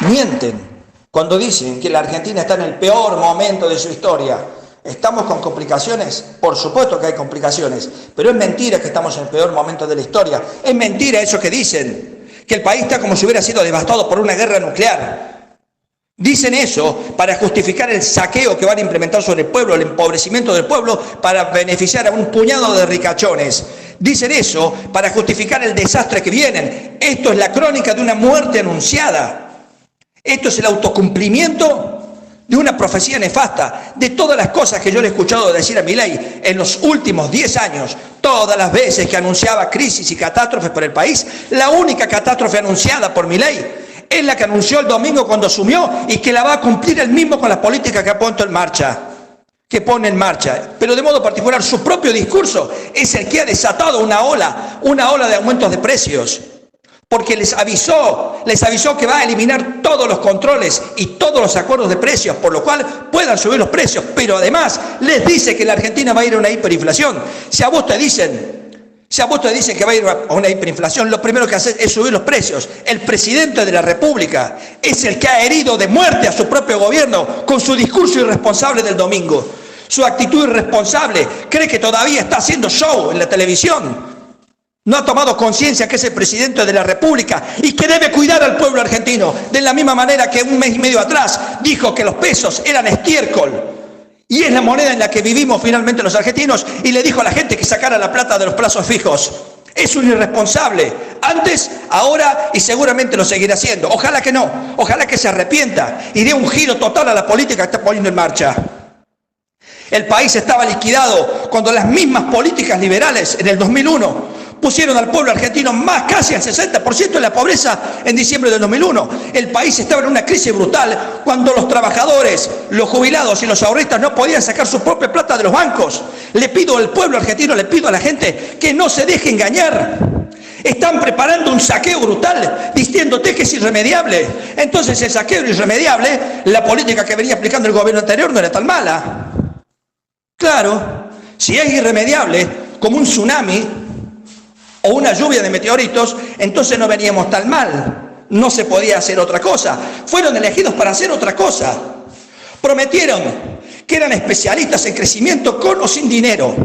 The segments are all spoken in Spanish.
Mienten cuando dicen que la Argentina está en el peor momento de su historia. ¿Estamos con complicaciones? Por supuesto que hay complicaciones, pero es mentira que estamos en el peor momento de la historia. Es mentira eso que dicen, que el país está como si hubiera sido devastado por una guerra nuclear. Dicen eso para justificar el saqueo que van a implementar sobre el pueblo, el empobrecimiento del pueblo, para beneficiar a un puñado de ricachones. Dicen eso para justificar el desastre que vienen. Esto es la crónica de una muerte anunciada. Esto es el autocumplimiento de una profecía nefasta, de todas las cosas que yo le he escuchado decir a Milei en los últimos 10 años, todas las veces que anunciaba crisis y catástrofes por el país. La única catástrofe anunciada por Milei es la que anunció el domingo cuando asumió y que la va a cumplir él mismo con las políticas que pone en marcha. Pero de modo particular su propio discurso es el que ha desatado una ola de aumentos de precios. Porque les avisó que va a eliminar todos los controles y todos los acuerdos de precios, por lo cual puedan subir los precios, pero además les dice que la Argentina va a ir a una hiperinflación. Si a vos te dicen que va a ir a una hiperinflación, lo primero que hace es subir los precios. El presidente de la República es el que ha herido de muerte a su propio gobierno con su discurso irresponsable del domingo. Su actitud irresponsable, cree que todavía está haciendo show en la televisión. No ha tomado conciencia que es el presidente de la República y que debe cuidar al pueblo argentino, de la misma manera que un mes y medio atrás dijo que los pesos eran estiércol y es la moneda en la que vivimos finalmente los argentinos, y le dijo a la gente que sacara la plata de los plazos fijos. Es un irresponsable, antes, ahora y seguramente lo seguirá haciendo. Ojalá que no, ojalá que se arrepienta y dé un giro total a la política que está poniendo en marcha. El país estaba liquidado cuando las mismas políticas liberales en el 2001 pusieron al pueblo argentino más casi al 60% de la pobreza en diciembre del 2001. El país estaba en una crisis brutal cuando los trabajadores, los jubilados y los ahorristas no podían sacar su propia plata de los bancos. Le pido al pueblo argentino, le pido a la gente que no se deje engañar. Están preparando un saqueo brutal diciéndote que es irremediable. Entonces el saqueo irremediable, la política que venía aplicando el gobierno anterior no era tan mala. Claro, si es irremediable como un tsunami o una lluvia de meteoritos, entonces no veníamos tan mal. No se podía hacer otra cosa. Fueron elegidos para hacer otra cosa. Prometieron que eran especialistas en crecimiento con o sin dinero.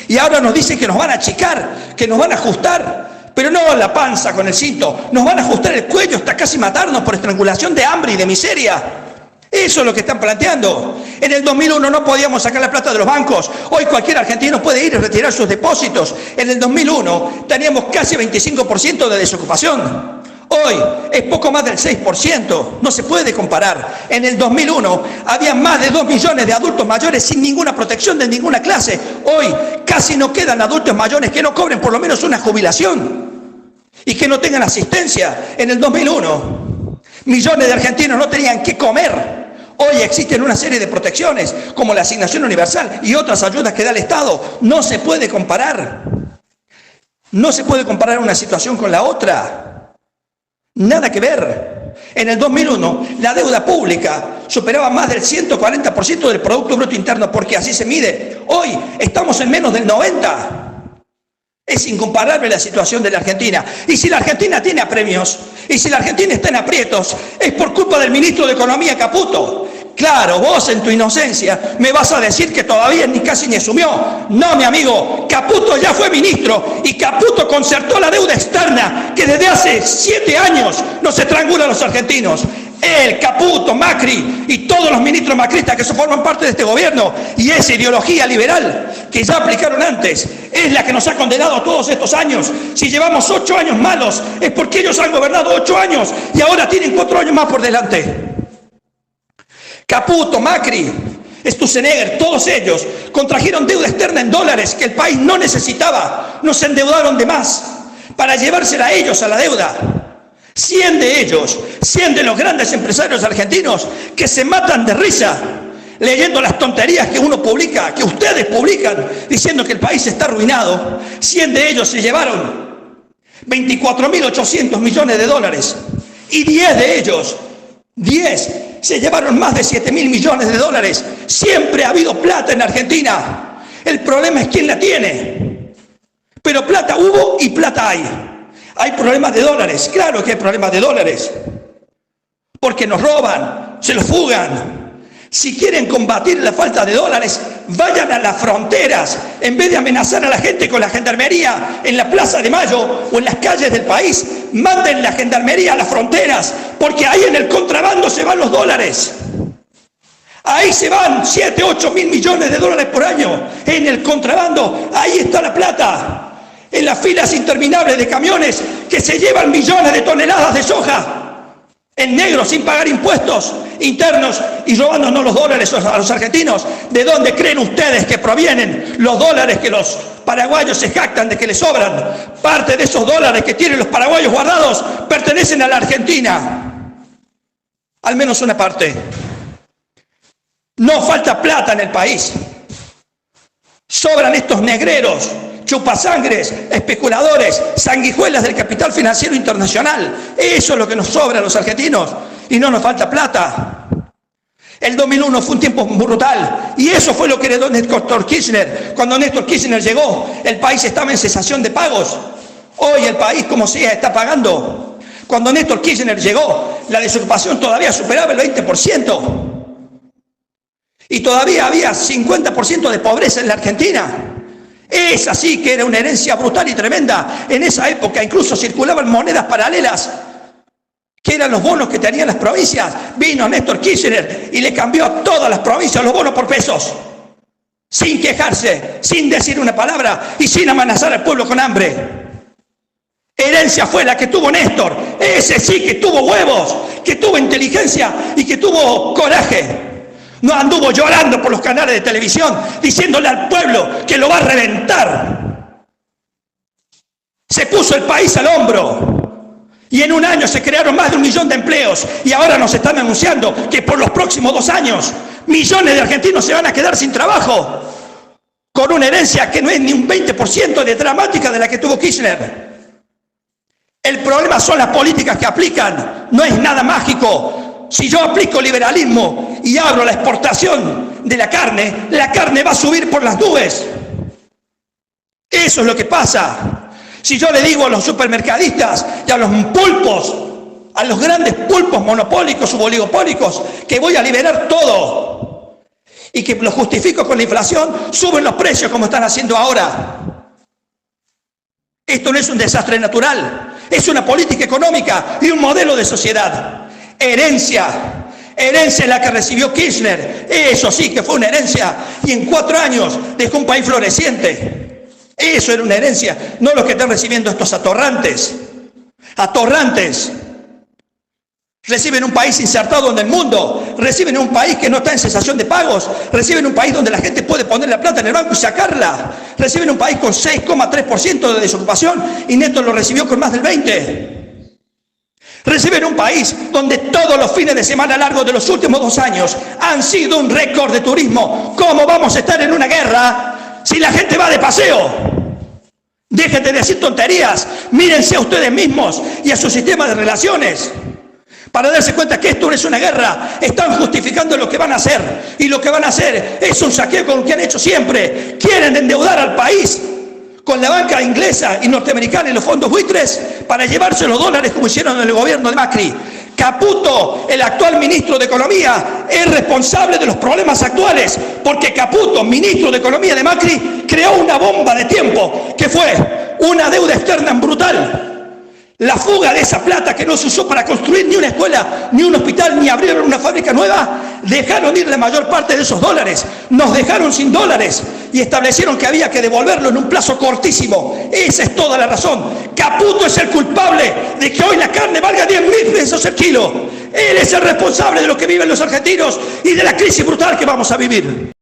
Y ahora nos dicen que nos van a achicar, que nos van a ajustar. Pero no la panza con el cinto. Nos van a ajustar el cuello hasta casi matarnos por estrangulación de hambre y de miseria. Eso es lo que están planteando. En el 2001 no podíamos sacar la plata de los bancos. Hoy cualquier argentino puede ir y retirar sus depósitos. En el 2001 teníamos casi 25% de desocupación. Hoy es poco más del 6%. No se puede comparar. En el 2001 había más de 2 millones de adultos mayores sin ninguna protección de ninguna clase. Hoy casi no quedan adultos mayores que no cobren por lo menos una jubilación y que no tengan asistencia. En el 2001 millones de argentinos no tenían qué comer. Hoy existen una serie de protecciones, como la asignación universal y otras ayudas que da el Estado. No se puede comparar. No se puede comparar una situación con la otra. Nada que ver. En el 2001, la deuda pública superaba más del 140% del Producto Bruto Interno, porque así se mide. Hoy estamos en menos del 90%. Es incomparable la situación de la Argentina. Y si la Argentina tiene apremios, y si la Argentina está en aprietos, es por culpa del ministro de Economía, Caputo. Claro, vos en tu inocencia me vas a decir que todavía ni casi ni asumió. No, mi amigo, Caputo ya fue ministro y Caputo concertó la deuda externa que desde hace 7 años nos estrangula a los argentinos. Él, Caputo, Macri y todos los ministros macristas que forman parte de este gobierno, y esa ideología liberal que ya aplicaron antes es la que nos ha condenado todos estos años. Si llevamos 8 años malos es porque ellos han gobernado 8 años y ahora tienen 4 años más por delante. Caputo, Macri, Sturzenegger, todos ellos contrajeron deuda externa en dólares que el país no necesitaba. Nos endeudaron de más para llevársela a ellos a la deuda. 100 de ellos, 100 de los grandes empresarios argentinos que se matan de risa leyendo las tonterías que uno publica, que ustedes publican, diciendo que el país está arruinado. 100 de ellos se llevaron 24.800 millones de dólares y 10 de ellos, 10 se llevaron más de 7.000 millones de dólares. Siempre ha habido plata en Argentina. El problema es quién la tiene. Pero plata hubo y plata hay. Hay problemas de dólares, claro que hay problemas de dólares. porque nos roban, se los fugan. Si quieren combatir la falta de dólares, vayan a las fronteras. En vez de amenazar a la gente con la gendarmería en la Plaza de Mayo o en las calles del país, manden la gendarmería a las fronteras, porque ahí en el contrabando se van los dólares. Ahí se van 7, 8 mil millones de dólares por año. En el contrabando, ahí está la plata. En las filas interminables de camiones que se llevan millones de toneladas de soja en negro, sin pagar impuestos internos y robándonos los dólares a los argentinos. ¿De dónde creen ustedes que provienen los dólares que los paraguayos se jactan de que les sobran? Parte de esos dólares que tienen los paraguayos guardados pertenecen a la Argentina. Al menos una parte. No falta plata en el país. Sobran estos negreros, chupasangres, especuladores, sanguijuelas del capital financiero internacional. Eso es lo que nos sobra a los argentinos y no nos falta plata. El 2001 fue un tiempo brutal y eso fue lo que heredó Néstor Kirchner. Cuando Néstor Kirchner llegó, el país estaba en cesación de pagos. Hoy el país, como sea, está pagando. Cuando Néstor Kirchner llegó, la desocupación todavía superaba el 20% y todavía había 50% de pobreza en la Argentina. Es así que era una herencia brutal y tremenda. En esa época incluso circulaban monedas paralelas, que eran los bonos que tenían las provincias. Vino Néstor Kirchner y le cambió a todas las provincias los bonos por pesos, sin quejarse, sin decir una palabra y sin amenazar al pueblo con hambre. Herencia fue la que tuvo Néstor. Ese sí que tuvo huevos, que tuvo inteligencia y que tuvo coraje. No anduvo llorando por los canales de televisión diciéndole al pueblo que lo va a reventar. Se puso el país al hombro y en un año se crearon más de 1 millón de empleos y ahora nos están anunciando que por los próximos 2 años millones de argentinos se van a quedar sin trabajo con una herencia que no es ni un 20% de dramática de la que tuvo Kirchner. El problema son las políticas que aplican, no es nada mágico. Si yo aplico liberalismo y abro la exportación de la carne va a subir por las nubes. Eso es lo que pasa. Si yo le digo a los supermercadistas y a los pulpos, a los grandes pulpos monopólicos u oligopólicos, que voy a liberar todo y que lo justifico con la inflación, suben los precios como están haciendo ahora. Esto no es un desastre natural, es una política económica y un modelo de sociedad. Herencia es la que recibió Kirchner. Eso sí que fue una herencia y en 4 años dejó un país floreciente. Eso era una herencia, no lo que están recibiendo estos atorrantes. Reciben un país insertado en el mundo, reciben un país que no está en cesación de pagos, reciben un país donde la gente puede poner la plata en el banco y sacarla, reciben un país con 6,3% de desocupación y Néstor lo recibió con más del 20%. Reciben un país donde todos los fines de semana largos de los últimos 2 años han sido un récord de turismo. ¿Cómo vamos a estar en una guerra si la gente va de paseo? Dejen de decir tonterías, mírense a ustedes mismos y a su sistema de relaciones para darse cuenta que esto no es una guerra. Están justificando lo que van a hacer y lo que van a hacer es un saqueo con lo que han hecho siempre. Quieren endeudar al país con la banca inglesa y norteamericana y los fondos buitres para llevarse los dólares como hicieron en el gobierno de Macri. Caputo, el actual ministro de Economía, es responsable de los problemas actuales porque Caputo, ministro de Economía de Macri, creó una bomba de tiempo que fue una deuda externa brutal. La fuga de esa plata que no se usó para construir ni una escuela, ni un hospital, ni abrir una fábrica nueva, dejaron ir la mayor parte de esos dólares, nos dejaron sin dólares y establecieron que había que devolverlo en un plazo cortísimo. Esa es toda la razón. Caputo es el culpable de que hoy la carne valga 10.000 pesos el kilo. Él es el responsable de lo que viven los argentinos y de la crisis brutal que vamos a vivir.